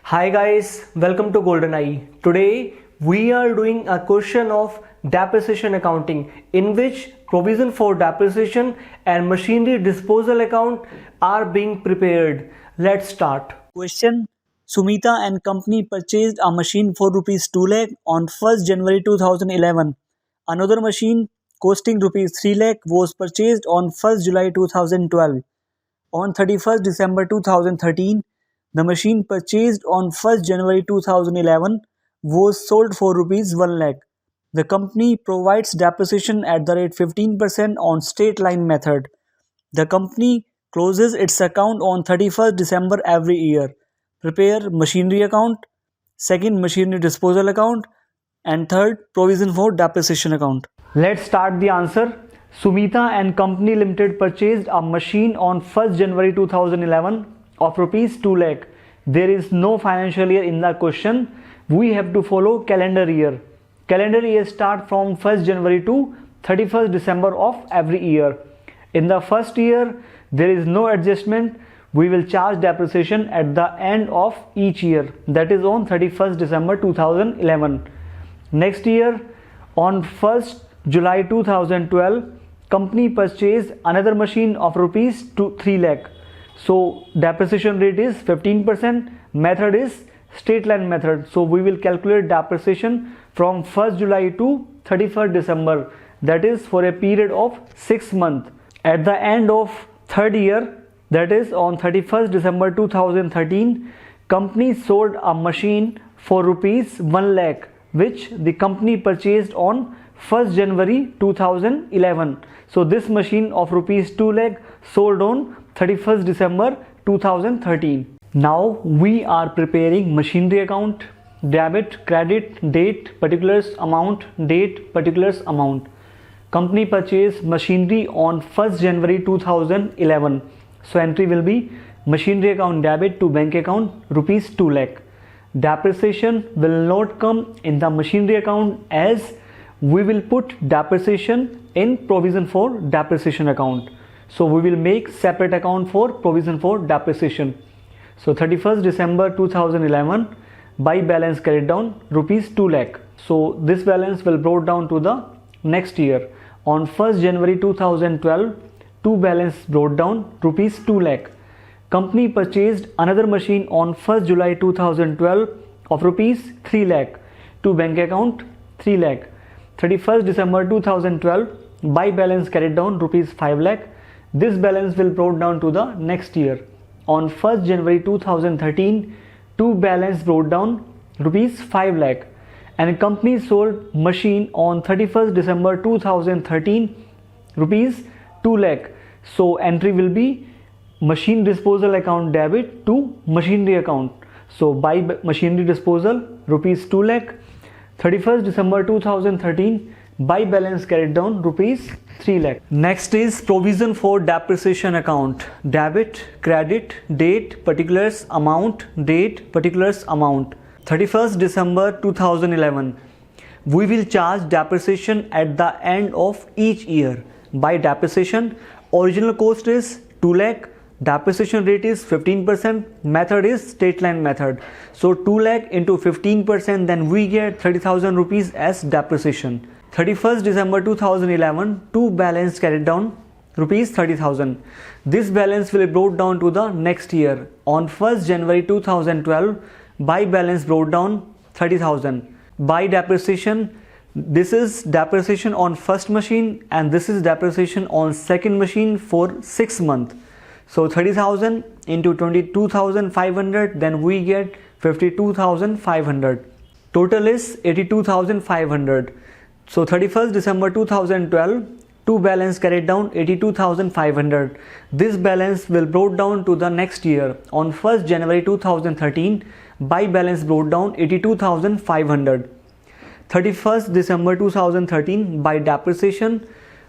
Hi guys, welcome to GoldenEye. Today we are doing a question of depreciation accounting in which provision for depreciation and machinery disposal account are being prepared. Let's start. Question: Sumita and company purchased a machine for rupees 2 lakh on 1st January 2011. Another machine costing rupees 3 lakh was purchased on 1st July 2012. On 31st December 2013, the machine purchased on 1st January 2011 was sold for rupees 1 lakh. The company provides depreciation at the rate 15% on straight line method. The company closes its account on 31st December every year. Prepare machinery account, second machinery disposal account, and third provision for depreciation account. Let's start the answer. Sumita and Company Limited purchased a machine on 1st January 2011 of rupees 2 lakh. There is no financial year in the question. We have to follow calendar year. Calendar year start from 1st January to 31st December of every year. In the first year, there is no adjustment. We will charge depreciation at the end of each year, that is on 31st December 2011. Next year, on 1st July 2012, company purchased another machine of rupees 3 lakh. So depreciation rate is 15%, method is straight line method. So we will calculate depreciation from 1st July to 31st December, that is for a period of 6 months. At the end of third year, that is on 31st December 2013, company sold a machine for rupees 1 lakh, which the company purchased on 1st January 2011. So this machine of rupees 2 lakh sold on 31st December 2013. Now we are preparing machinery account, debit, credit, date, particulars, amount, date, particulars, amount. Company purchased machinery on 1st January 2011. So entry will be machinery account debit to bank account rupees 2 lakh. Depreciation will not come in the machinery account as we will put depreciation in provision for depreciation account. So we will make separate account for provision for depreciation. So 31st December 2011, by balance carried down rupees 2 lakh. So this balance will brought down to the next year. On 1st January 2012, to balance brought down rupees 2 lakh. Company purchased another machine on 1st July 2012 of rupees 3 lakh to bank account 3 lakh. 31st December 2012, by balance carried down rupees 5 lakh. This balance will brought down to the next year. On 1st January 2013, to balance brought down rupees 5 lakh. And company sold machine on 31st December 2013 rupees 2 lakh. So entry will be machine disposal account debit to machinery account. So by machinery disposal rupees 2 lakh. 31st December 2013, by balance carried down rupees 3 lakh. Next is provision for depreciation account, debit, credit, date, particulars, amount, date, particulars, amount. 31st December 2011, we will charge depreciation at the end of each year. By depreciation, original cost is 2 lakh, depreciation rate is 15%, method is straight line method. So 2 lakh into 15%, then we get 30,000 rupees as depreciation. 31st December 2011, to balance carried down rupees 30,000. This balance will be brought down to the next year. On 1st January 2012, by balance brought down 30,000. By depreciation, this is depreciation on first machine and this is depreciation on second machine for 6 months. So 30,000 into 22,500, then we get 52,500. Total is 82,500. So 31st December 2012, to balance carried down 82,500. This balance will brought down to the next year. On 1st January 2013, by balance brought down 82,500. 31st December 2013, by depreciation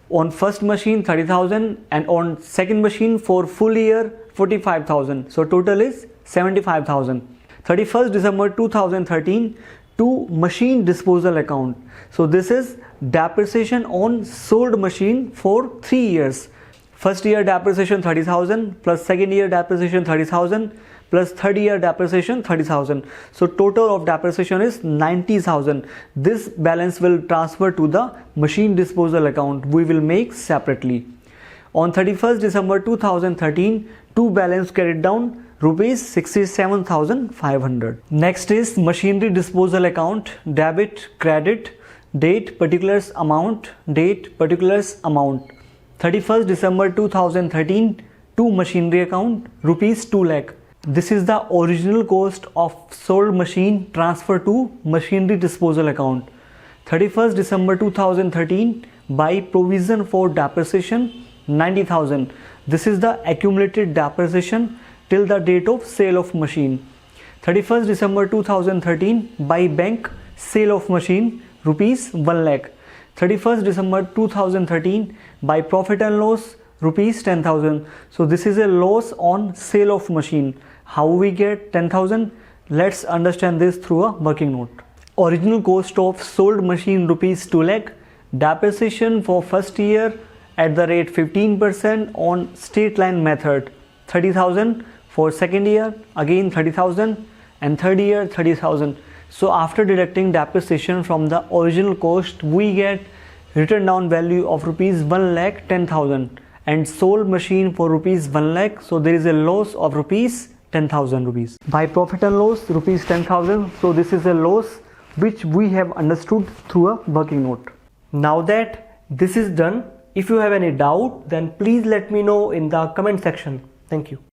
on first machine 30,000 and on second machine for full year 45,000. So total is 75,000. 31st December 2013, to machine disposal account. So this is depreciation on sold machine for 3 years. First year depreciation 30,000 plus second year depreciation 30,000 plus third year depreciation 30,000. So total of depreciation is 90,000. This balance will transfer to the machine disposal account. We will make separately. On 31st December 2013, two balance carried down rupees 67,500. Next is machinery disposal account, debit, credit, date, particulars, amount, date, particulars, amount. 31st December 2013, two machinery account, rupees 2 lakh. This is the original cost of sold machine transfer to machinery disposal account. 31st December 2013, by provision for depreciation 90,000. This is the accumulated depreciation till the date of sale of machine. 31st December 2013, by bank sale of machine rupees 1 lakh. 31st December 2013, by profit and loss rupees 10,000. So this is a loss on sale of machine. How we get 10,000? Let's understand this through a working note. Original cost of sold machine rupees 2 lakh. Depreciation for first year at the rate 15% on straight line method 30,000. For second year again 30,000, and third year 30,000. So after deducting depreciation from the original cost, we get written down value of rupees 1 lakh 10,000 and sold machine for rupees 1 lakh. So there is a loss of rupees 10,000 rupees. By profit and loss rupees 10,000. So this is a loss which we have understood through a working note. Now that this is done, if you have any doubt, then please let me know in the comment section. Thank you.